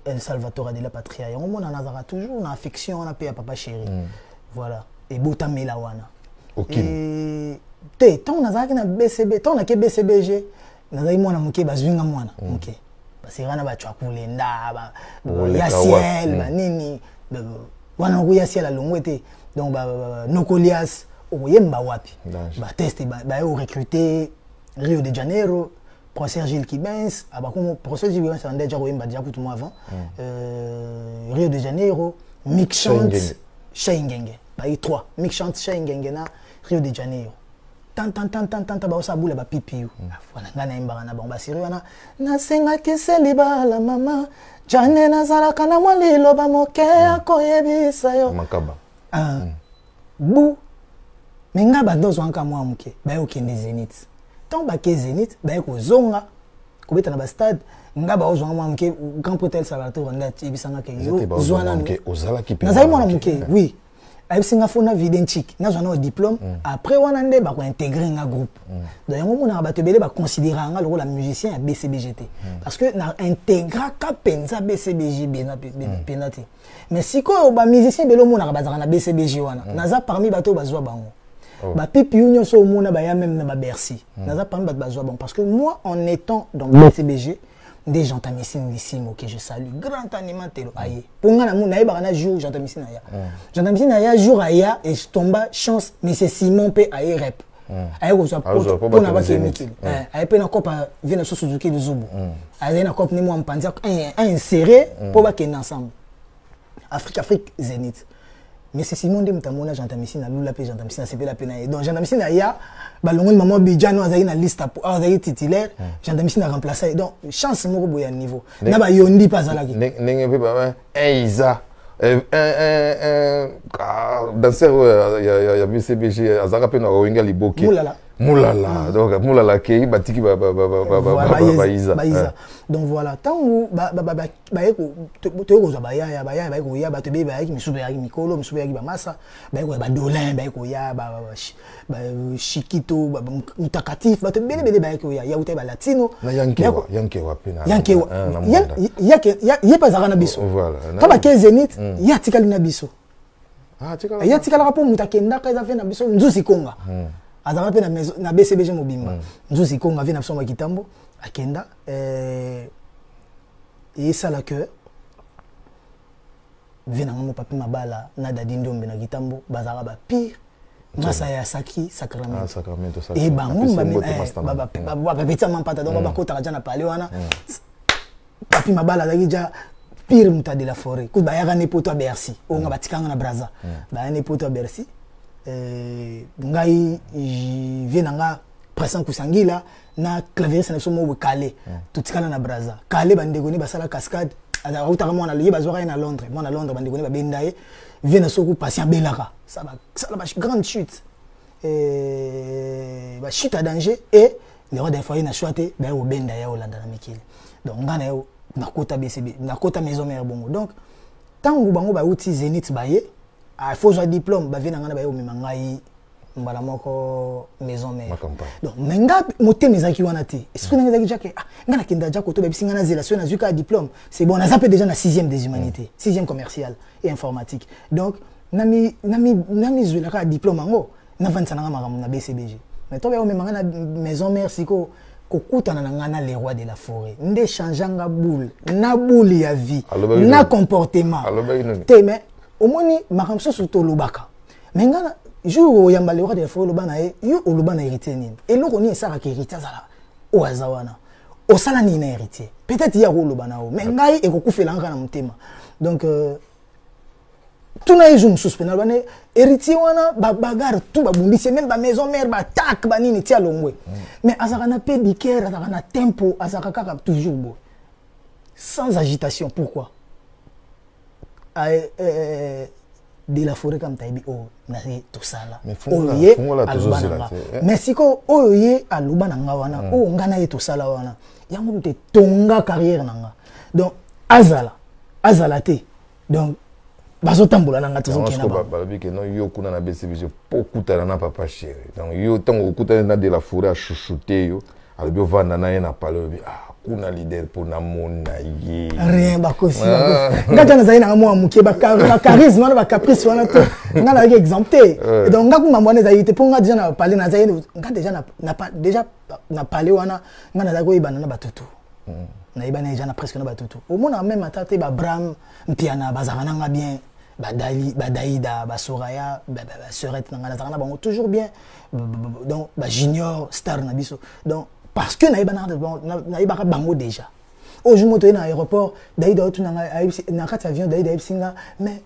El Salvatore de la Patria on mona nazara toujours na affection on a payé papa chéri voilà et bota melawana OK te ton nazara na BCB ton na ke BCBG nazari mwana muke bazwinga mwana OK parce que rana ba chakule nda ba Yaciel ba nini wana ko Yaciel alongwete donc ba Nokolias o yemba wapi ba tester ba o recruter Rio de Janeiro, professeur Gilles Kibens, professeur Gilles Kibens, on a déjà vu tout le monde avant. Rio de Janeiro, Mixchant, Shaingenge. Il y a 3. Mixchant, Shaingenge, Rio de Janeiro. Tant, ça boule à pipi. Voilà, on a un barana, on va sérieux. Na senga kese liba la mama, Jane Nazara kana mwali loba moke akoyebi sayo. Makaba. Bou. Menga badozo anka mwa muke, ba yo kende Zénith. Tant que Zénith, ben ko zonga, ko beta na ba stade, nga ba ozwa mwa mke grand hôtel Salvatore nda tibisanga ke yo zwana mke ozala ki pe. Nazali mwana mke, oui. Abisinga fona videntique, na zwana au diplôme, après wana nde ba ko intégrer nga groupe. Donc yango mona ba tebele ba considérer nga le rôle de musicien à BCBGT parce que na intégra ka penza BCBG penati. Mais si ko ba musicien belo mona ba zana BCBG wana, naza parmi bato bazwa bango. Bah pipi union so mona ba ya même na Bercy naza pas bazwa bon parce que moi en étant dans le CBG des gens tamissine lissimo que je salue grand animateur aye pour nga na mona ba na jour j'entends missine ya jour aya et je tombe chance mais c'est Simon pe aye rep aye ko so pour na ba kemiki aye pe na kopa vient so Suzuki de Zubu aye na kopa ni mo mpanza inséré pour ba ken ensemble Afrique Zénith. Mais c'est Simon de Mtamona, j'entends ici, na Lula, j'entends ici, na CP la peine. Donc j'entends ici, ya, balongon maman Bidjano, azaï na liste, azaï titulaire, j'entends ici, na remplacé. Donc chance moko boya niveau. Na ba yondi pas alaki. N'engé pas, Isa, danseur, il y a BCBG, azara peine au Winga Liboki. Moulala, donc moulala qui batiki Isa. Donc voilà, tant où Chiquito, Mutakatif, latino. Zénith, ya tikali na biso. Ya tikala rapport mutakenda kaza fait na biso nzusi konga. Azama pe na BCBG mobimba. Nzusi konga vient na biso makitambo akenda et ça là que venanga papi mabala na dadi ndombe na kitambo bazala ba pire masa ya sacramento sacramento et bango ba petita mampata donc ba kota kana pale wana papi mabala zaki ja pire muta de la forêt ku ba yaka ne poto à Bercy o nga batikanga na Brazza ba ne poto à Bercy ngai venanga pression kusangila na clavieriste na somo Calais tutikana na Brazza Calais bandegoni basala cascade alors autant moi on a lié bazora à Londres moi à Londres bandegoni ba bendaye vient na soku patient belaka ça la grande chute ba chute à danger et le roi d'infoyer na choité ba o bendaye Hollande na mikile donc ngana yo na kota BCB na kota maison mère bongo donc tangu bango ba uti Zénith baye a faut un diplôme ba vient ngana ba yo mimangai mbala moko maison mère donc menga moté mezaki wana te esprit nga zaki jake ngana kenda jako to bebisinga na zela so na zuka diplôme c'est bon na zape déjà na 6e des humanités 6e commercial et informatique donc nami zuela ka diplôme ngo na vansa na makambo na BCBG mais to ba yo memanga na maison mère siko kokutana na ngana les rois de la forêt nde changeanga boule na boule ya vie na comportement te mais au moins makambo so to lobaka mais ngana jour yamba le roi de la forêt lobana yo lobana héritier nini et loko ni esaka ke héritier zala o azawana o sala ni na héritier peut-être ya lobana o mais ngai e kokufela ngana na mutema donc tuna ejo mususpena bana héritier wana bagarre tout babundisi même ba maison mère ba tak ba nini tia longwe mais azaka na pédicure azaka na tempo azaka kaka toujours beau sans agitation pourquoi de la forêt comme taïbi oh na tout ça là oye mais siko oye alubana nga wana o ngana ye tout ça là wana yango te tonga carrière nanga donc azala te donc bazo tambola nanga tout ça kena ba que non yo kuna na BCBG pokuta na papa chéri donc yo tango okuta na de la forêt a chouchouter yo alobio vanda na ye na palobi kuna leader pour na mona ye rien bakosi ngata na zaina mo amuke ba charisme na ba caprice wana to ngana avec exempté donc ngaku mamone za yite pour nga déjà na parler na zaina nga déjà na parler wana ngana za ko ibana na batutu na ibana déjà na presque na batutu au moins même atate ba Bram mpiana bazana nga bien Daïda ba Soraya ba Serette na zana bango toujours bien donc ba Junior star na biso donc parce que naïba bango déjà aujourd'hui dans l'aéroport Daïda na kat avion Daïda singa mais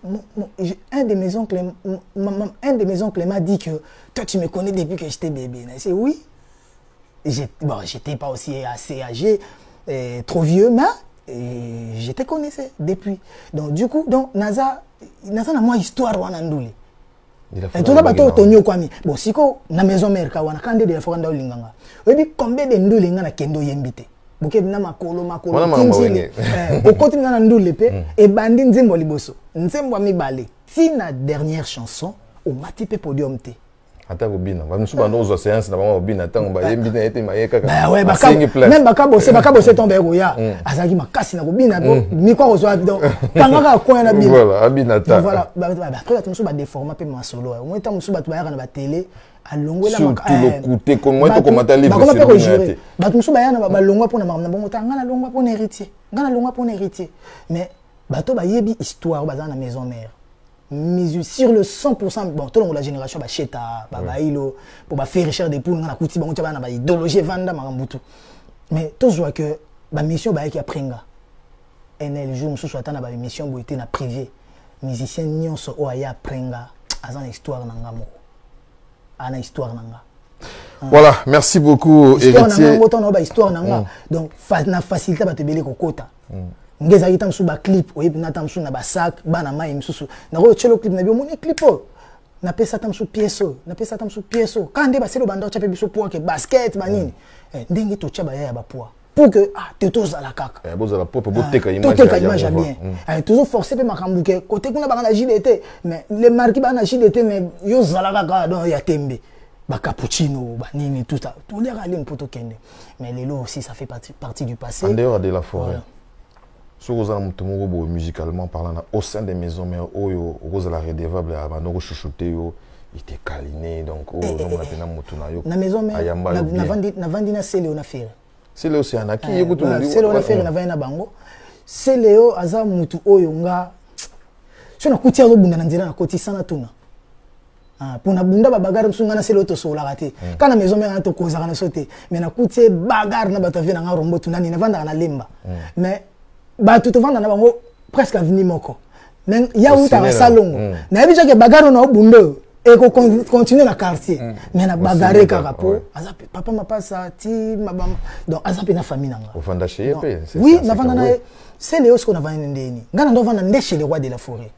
un de mes oncles m'a dit que toi tu me connais depuis que j'étais bébé c'est oui j'étais pas aussi assez âgé trop vieux mais je te connaissais depuis donc du coup donc naza na moi histoire wana nduli et tout là tonyo kwami bon siko na maison mère ka wana kande de fois nda linganga obi combien de nduli ngana kendo yembite boke na makolo tinzile okoti ngana nduli pe e bandi nzembo liboso nzembo mibale tina dernière chanson au mati pe podium te ata bobina ba musuba ndozo séance na ba bobina tango ba yembi na ete mayeka ka ouais même baka bosé tomber roya azaki makasi na bobina mi kwa ozwa donc kangaka ko na bina voilà abina ta voilà après tu musuba déformer pe masolo au moins ta musuba tu ba yaka na ba télé alongwe la makasi le côté comme moi to commenter livre sur le ba musuba yana ba longwa pona na bongo tanga na longwa pona héritier ngana longwa pona héritier mais bato ba yebi histoire ba na maison mère sur le 100% bon tout la génération ba cheta ba bailo pour faire recherche des poules na kuti bango tia na ba idéologie vanda makambutu mais tout soit que ba mission ba ki aprenga NL jour mususu atana ba mission boité na privé musicien nyonso o aya aprenga azana histoire nanga moko ana histoire nanga voilà merci beaucoup héritier histoire nanga donc na facilité ba te belé kokota ngeza kita msuba clip oyebi na tamsu na basak bana mai msusu na ko chelo clip na bio moni clipo na pesa tamsu pieso kande ba selo banda chape biso poa ke basket banini ndenge to chaba ya ba poa pour que te toza la kaka boza la pop boteka image ya bien toujours forcer pe makambu ke côté kuna bana JDT mais les marques bana JDT mais yo zala kaka donc ya tembe ba cappuccino banini tout ça tout les rali mpoto kende mais lelo aussi ça fait partie du passé en dehors de la forêt sur musicalement parlant au sein des maisons mais aux la redevable à Manoro chouchouté il était câliné donc na maison mais na vandi na Céléo na faire Céléo c'est anaki Céléo na faire na vandi na bango Céléo aza mutu oyo nga Si on a coûté à l'obunda nanzela na koti sana tuna. Pour na bunda bagarre msunga na selo to sola raté. Quand la maison mère to kozaka na sauté. Mais na coûté bagarre na batavi na rombo tuna ni na vanda na lemba. Mais ba tout vanda na bango presque avenue moko. Mais ya uta salongo. Na bija ke bagarre na obundo et qu'on continue la quartier. Mais na bagarre kaka po. Papa m'a pas ça ti mabama. Donc azapi na famille nanga. Au fanda chez oui, na vanda na c'est Léo ce qu'on a vendu ndeni. Ngana ndo vanda ndé chez le roi de la forêt.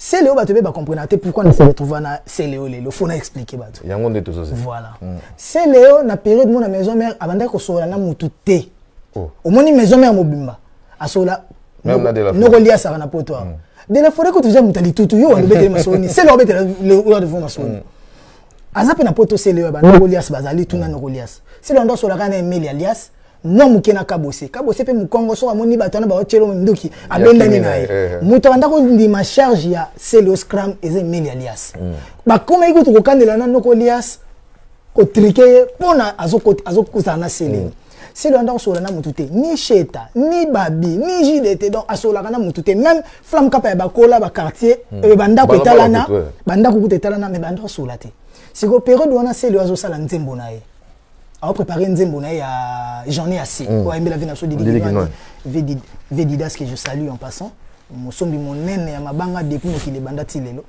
C'est Léo batebe ba comprendre pourquoi on se retrouve na c'est Léo le faut na expliquer bato. Yango ndé tout ça. Voilà. C'est Léo na période mon maison mère abanda ko sola na mututé. Au moni maison mère mobimba. Asola même na de la forêt. No relia ça na poto. De la forêt que tu as mutali tutu yo on bete masoni. C'est Léo bete le roi de fond masoni. Azape na poto c'est Léo ba no relia bazali tuna no relia. C'est le ndo sola kana emeli alias. Moi mukena kabose pe mukongo so amoni batana ba otelo nduki abenda ni nae muto anda ko ndima charge ya Celo Scrum eze meli alias ba koma iko to kokandela na noko alias ko triquer pona azokuza na Celo Celo anda ko sola na mutute ni cheta ni babi ni jidete donc asola kana mutute même flamme kapa ya bakola ba quartier banda ko etalana banda ko kutetalana me banda ko sola te siko période wana Celo azo sala nzembo nae a préparé une zembona à j'en ai assez pour aimer la vie nationale Vedidas que je salue en passant mon sombi mon nene ya mabanga depuis qu'il est bandati lelo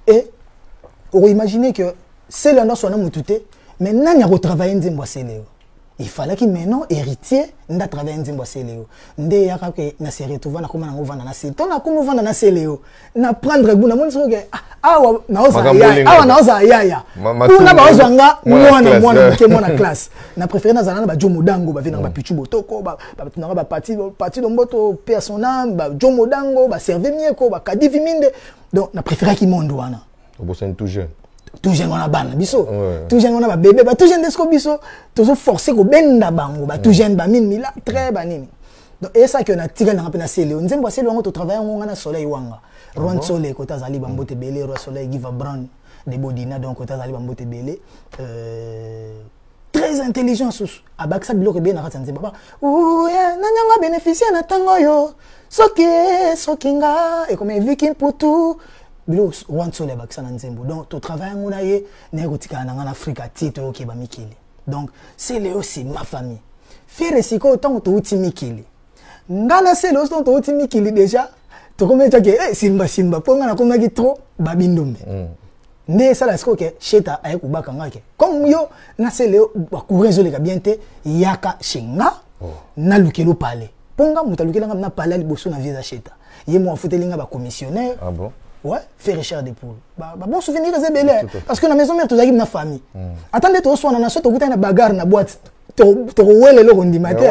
et on imaginer que c'est l'endroit soit na mututé mais nani a retravailler une zembo Celo il fallait qu'il maintenant héritier nda travailler une zembo Celo ndé ya ka que na se retrouver na koma na vendre na Celo na koma vendre na Celo na prendre goût na mon so que awa na oza yaya kuna ba ozanga mwana ke mwana classe na préféré na zana ba Jomo Dango ba vina ba pichu botoko ba tunanga ba parti domboto personnel ba Jomo Dango ba serve mieko ba kadivi minde donc na préféré ki monde wana obosen tout jeune wana bana biso tout jeune wana ba bébé ba tout jeune desko biso tozo forcer ko benda bango ba tout jeune ba min mila très banini donc et ça que na tiré na na Celo nzembo Celo ngo to travailler ngo na soleil wanga Ron Soleil kota zali bambote belé Roi Soleil Giva Brown de Bodina donc kota zali bambote belé très intelligent sous abaksa biloko bien na ratsanze baba ouya nanyanga bénéficier na tango yo sokinga et comme viking putu bilo Ron Soleil abaksa na nzembo donc to travail ngo na ye na kotika na ngana Afrika tito OK ba mikili donc c'est Léo c'est ma famille faire siko tant to uti mikili ngana Celo donc to uti mikili déjà to comme ça que simba ponga na koma ki trop babindombe ne ça la sko que cheta ay kubaka ngake comme yo na Celo ba kurezo ka bien te yaka shinga na lukelo pale ponga mutalukela ngam na pale liboso na visa cheta ye mo afutelinga ba commissionnaire ah bon ouais faire cher des poules ba bon souvenir c'est belé parce que na maison mère to zaki na famille attendez to so na so to kuta na bagarre na boîte to wele lo ndimate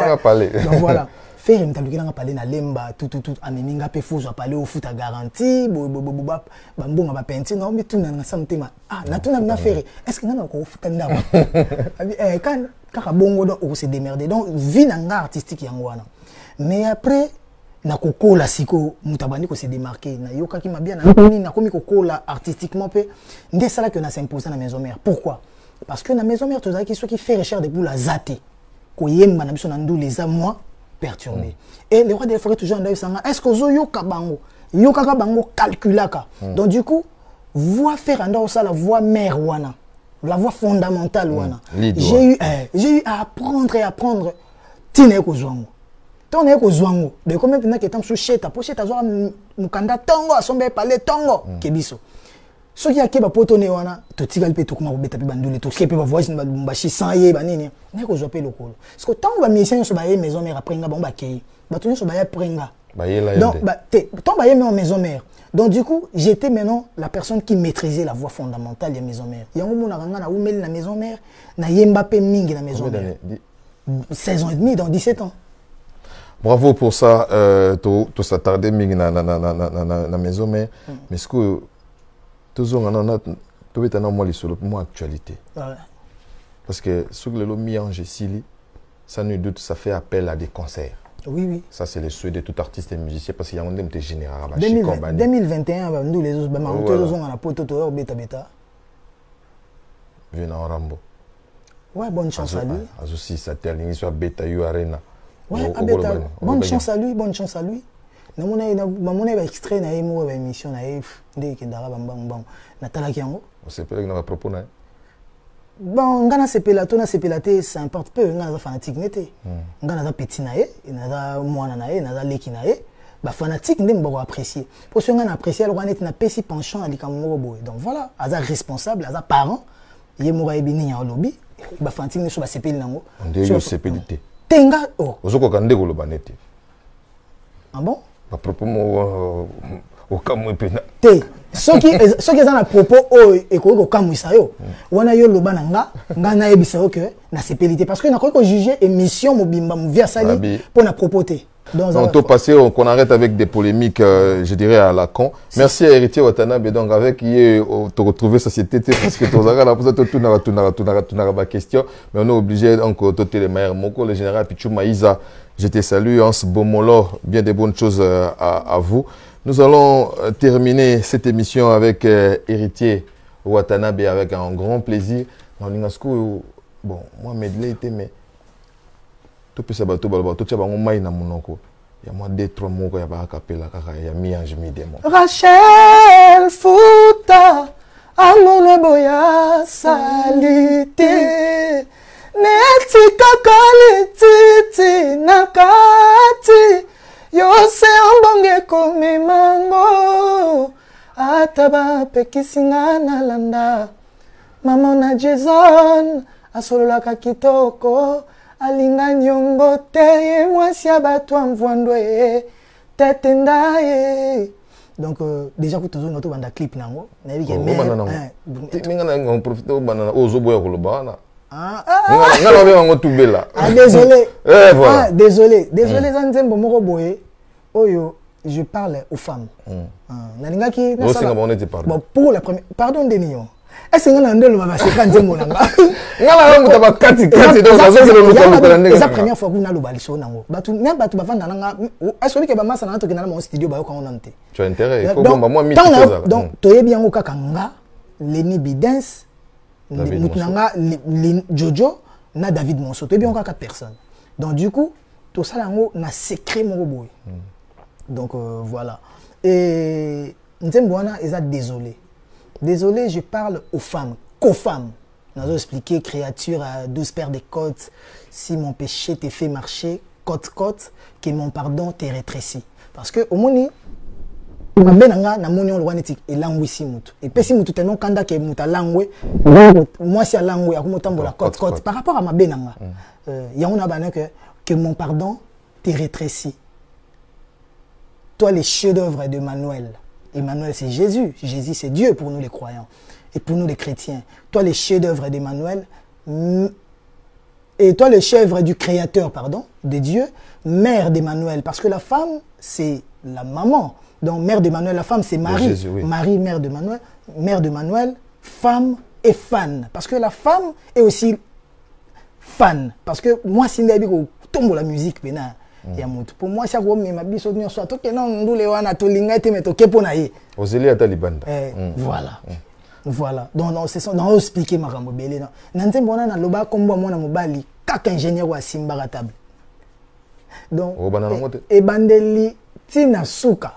donc voilà faire mtalukela nga parler na lemba tout ameninga pe fuzo parler au foot à garantie bambonga ba penti non mais tout na samtema na tout na faire est-ce que na ko foot ndako quand kaka bongo donc on se démerder donc vie na nga artistique yango wana mais après na kokola siko mutabandi ko se démarquer na yoka ki mabia na nini na komi kokola artistiquement pe ndé sala que na s'imposer na maison mère pourquoi parce que na maison mère to zaki qui fait recherche de boule zaté ko yemba na biso na ndou les moi perturbé et les rois des forêts toujours ndayo sanga est-ce que zo yoka bango calculaka donc du coup voix faire anda ça la voix mère wana la voix fondamentale wana j'ai eu à apprendre tine ko zwango tone ko zwango mais comme maintenant que tam sous cheta pocheta zo mukanda tongo asombe parler tongo kebiso so ki akeba potone wana to tigal pe to kuma beta pe bandule to kepe ba voice ba shi sans ye ba nini ne ko zope lokolo parce que tant ba musicien so ba ye maison mère après nga bon ba kei ba tuni so ba ya prenga ba ye la donc ba te tant ba ye en maison mère donc du coup j'étais maintenant la personne qui maîtrisait la voix fondamentale de maison mère yango mona nga na umeli na maison mère na yemba pe mingi na maison mère 16 ans et demi dans 17 ans. Bravo pour ça to s'attarder mingi na maison mère mais ce que toujours on a peut-être moi les solo moi actualité parce que sur le mi-ange Sili ça ne doute ça fait appel à des concerts oui ça c'est le souhait de tout artiste et musicien parce qu'il y a un thème général 2021 nous les autres on a poto to beta Vena Rambo ouais bonne chance à lui aussi ça termine sur beta you arena ouais bonne chance à lui namona ba extrait na mo ba émission na nde kendara bambang natala kiango on se peut na propos na bon ngana sepela to na sepela te ça importe peu ngana fanatique nete ngana za petit na ye na mwana na ye na leki na ye ba fanatique ndem ba apprécier pour ce ngana apprécier alors net na pesi penchant ali kam mo boy donc voilà aza responsable aza parent ye mo ba ebini ya lobby ba fanatique ne so ba sepeli nango nde sepelité tenga oh ozoko kande ko loba nete ah bon ba propos mo okamu pena te soki eza na propos oyo ekoki kokamwisa yo wana yo loba na nga nayebisa yo ke na sepelité parce que nakoki kojuge émission mobimba movi asali mpo na propos te donc on passé qu'on arrête avec des polémiques je dirais à la con merci à Héritier Watanabe donc avec hier te retrouver société parce que tu as la pose tout na question mais on est obligé donc toter les meilleurs moko le général Pichou Maïza je te salue Hans Bomolo bien des bonnes choses à vous. Nous allons terminer cette émission avec Héritier Watanabe avec un grand plaisir. Bon, moi, medley était, mais tout peut s'abattre, tout ça va m'aïe na monoko. Il y a moins de 3 mots qu'il y a pas à capella, il y a mi ange mi démon. Rachel Fouta, amour boya salite, neti kakali titi nakati. Yose ambonge kome mango ataba pekisinga na landa mama na Jason asolola kitoko alinga nyongo te mwasi abatu amvwandwe tetenda ye donc déjà que toujours notre banda clip nango na bi ke minga na on profite au banana ozoboya kolobana désolé. Désolé, Zanzembo moko boye. Oyo, je parle aux femmes. Bon, pour la première, pardon Denio. Est-ce que vous avez un Zanzembo nanga? C'est la première fois que vous avez le balisson nango. Batu même batu bafanda nanga. Est-ce que bama sana to kenana mon studio ba yo quand on ante. Tu as intérêt, il faut que moi mi chose. Donc, toye bien o kakanga, Lenny Bidens. Mutunanga Jojo na David Monso to bien 4 personnes donc du coup tout ça là na secret mon boy donc voilà et Nzembwana eza désolé je parle aux femmes qu'aux femmes nous expliquer créature à 12 paires de côtes si mon péché t'est fait marcher côte que mon pardon t'est rétréci parce que au moni mabenanga na moni on lwaneti elangwe si mutu et pesi mutu tellement kanda ke muta langwe moi si langwe akomotambola côte par rapport à mabenanga yango na bana que mon pardon te rétrécit toi les chefs-d'œuvre de Emmanuel c'est Jésus c'est Dieu pour nous les croyants et pour nous les chrétiens toi les chefs-d'œuvre d'Emmanuel et toi le chef du créateur pardon de Dieu mère d'Emmanuel parce que la femme c'est la maman. Donc, mère d'Emmanuel, la femme, c'est Marie. Jésus, oui. Marie, mère d'Emmanuel, femme et fan. Parce que la femme est aussi fan. Parce que moi, si je tombe la musique, pour moi, ça ma biso soit que non, nous les wana to lingate mais to kepona ye. Ozeli ata libanda. Voilà. Voilà. Donc c'est ça, on expliquer ma rambo belé non. Nanze mbona na loba kombo mona mobali kaka ingénieur wa simba table. Donc et bandeli tina suka.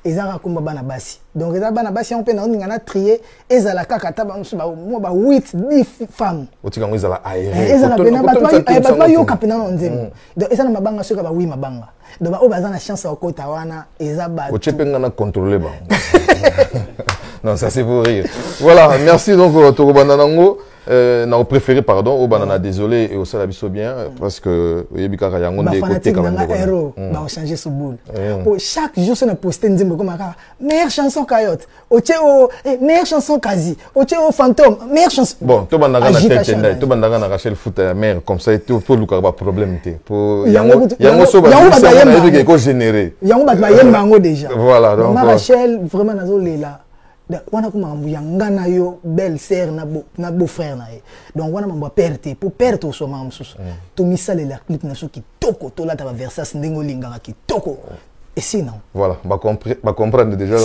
Ezara kumba bana basi donc ezara bana basi on peut na ngana trier ezala kaka taba mo ba 8 10 femmes otika ngo ezala aéré ezala bena ba yo kapena no nzemo donc ezala mabanga soka ba oui mabanga donc ba o bazana chance au kota wana ezaba o chepenga na contrôler ba non ça c'est pour rire voilà merci donc Tokobanda nango n'a préféré pardon au banana désolé et au salabiso bien parce que yebika yango de côté quand même ba changer ce boule pour chaque jour ça na poster nzimbo comme ça meilleure chanson Coyote o meilleure chanson Kazi o fantôme meilleure chanson bon to bandanga na tête to bandanga na Rachel Fouta mère comme ça pour le pas problème té pour yango so ba yebika ko générer yango ba yemba déjà voilà donc Rachel vraiment nazo lela wana kuma yanga na yo belle sœur na beau frère na ye donc wana mambo perte pour perte au soma msusu to misale la clip na so kitoko to la ta versa ndengo lingaka kitoko et sinon voilà ba comprendre déjà